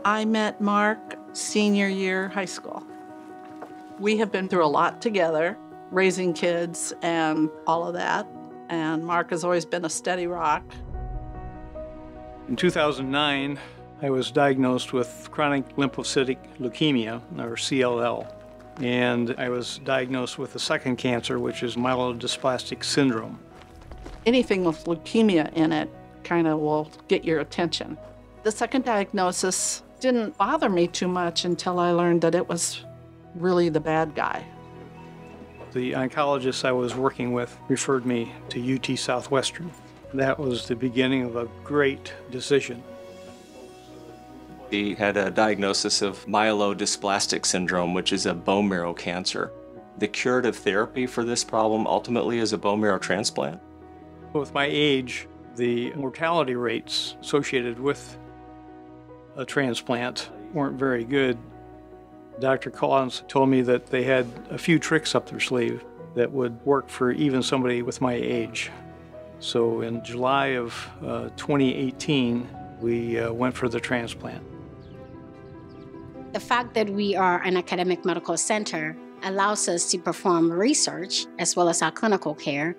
I met Mark senior year high school. We have been through a lot together, raising kids and all of that. And Mark has always been a steady rock. In 2009, I was diagnosed with chronic lymphocytic leukemia, or CLL. And I was diagnosed with a second cancer, which is myelodysplastic syndrome. Anything with leukemia in it kind of will get your attention. The second diagnosis didn't bother me too much until I learned that it was really the bad guy. The oncologist I was working with referred me to UT Southwestern. That was the beginning of a great decision. He had a diagnosis of myelodysplastic syndrome, which is a bone marrow cancer. The curative therapy for this problem ultimately is a bone marrow transplant. With my age, the mortality rates associated with a transplant weren't very good. Dr. Collins told me that they had a few tricks up their sleeve that would work for even somebody with my age. So in July of 2018, we went for the transplant. The fact that we are an academic medical center allows us to perform research as well as our clinical care.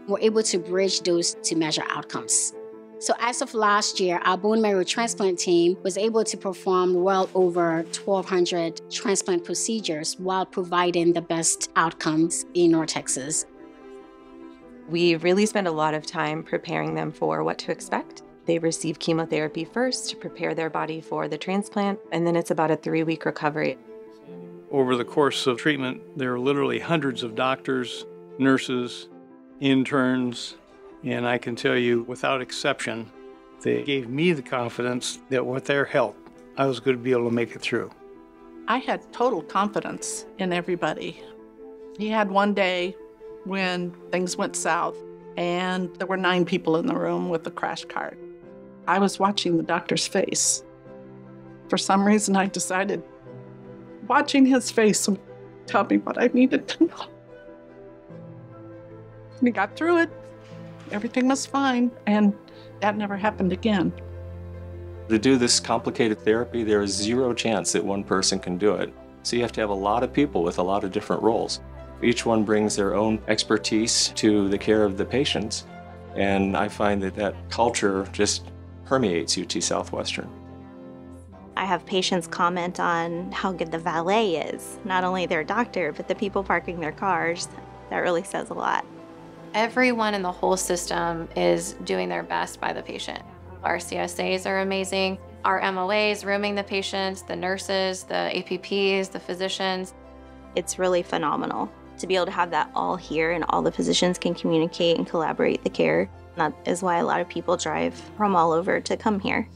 We're able to bridge those to measure outcomes. So as of last year, our bone marrow transplant team was able to perform well over 1,200 transplant procedures while providing the best outcomes in North Texas. We really spend a lot of time preparing them for what to expect. They receive chemotherapy first to prepare their body for the transplant, and then it's about a 3-week recovery. Over the course of treatment, there are literally hundreds of doctors, nurses, interns, and I can tell you, without exception, they gave me the confidence that with their help, I was going to be able to make it through. I had total confidence in everybody. He had one day when things went south, and there were 9 people in the room with the crash cart. I was watching the doctor's face. For some reason, I decided watching his face would tell me what I needed to know. We got through it. Everything was fine, and that never happened again. To do this complicated therapy, there is 0 chance that one person can do it. So you have to have a lot of people with a lot of different roles. Each one brings their own expertise to the care of the patients, and I find that that culture just permeates UT Southwestern. I have patients comment on how good the valet is, not only their doctor, but the people parking their cars. That really says a lot. Everyone in the whole system is doing their best by the patient. Our CSAs are amazing. Our MOAs rooming the patients, the nurses, the APPs, the physicians. It's really phenomenal to be able to have that all here and all the physicians can communicate and collaborate the care. That is why a lot of people drive from all over to come here.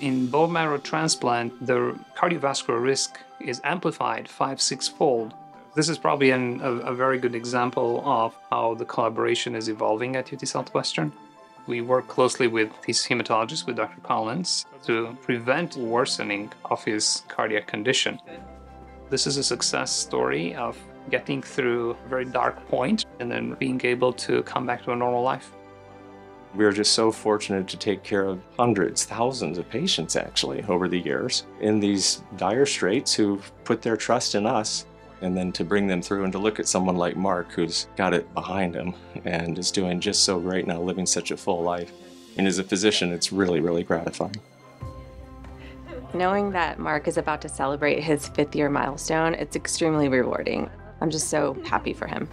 In bone marrow transplant, the cardiovascular risk is amplified 5-6-fold. This is probably a very good example of how the collaboration is evolving at UT Southwestern. We work closely with his hematologist, with Dr. Collins, to prevent worsening of his cardiac condition. This is a success story of getting through a very dark point and then being able to come back to a normal life. We are just so fortunate to take care of hundreds, thousands of patients actually over the years in these dire straits who've put their trust in us, and then to bring them through and to look at someone like Mark who's got it behind him and is doing just so great now, living such a full life. And as a physician, it's really, really gratifying. Knowing that Mark is about to celebrate his 5th-year milestone, it's extremely rewarding. I'm just so happy for him.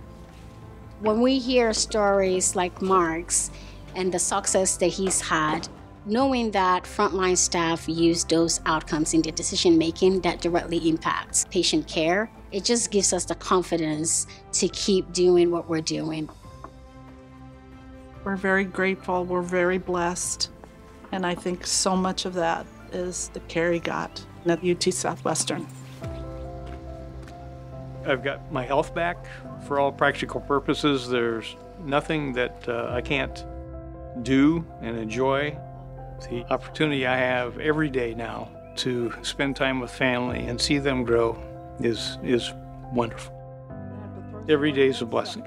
When we hear stories like Mark's and the success that he's had, knowing that frontline staff use those outcomes in their decision-making that directly impacts patient care, it just gives us the confidence to keep doing what we're doing. We're very grateful, we're very blessed, and I think so much of that is the care he got at UT Southwestern. I've got my health back for all practical purposes. There's nothing that I can't do and enjoy. The opportunity I have every day now to spend time with family and see them grow is wonderful. Every day is a blessing.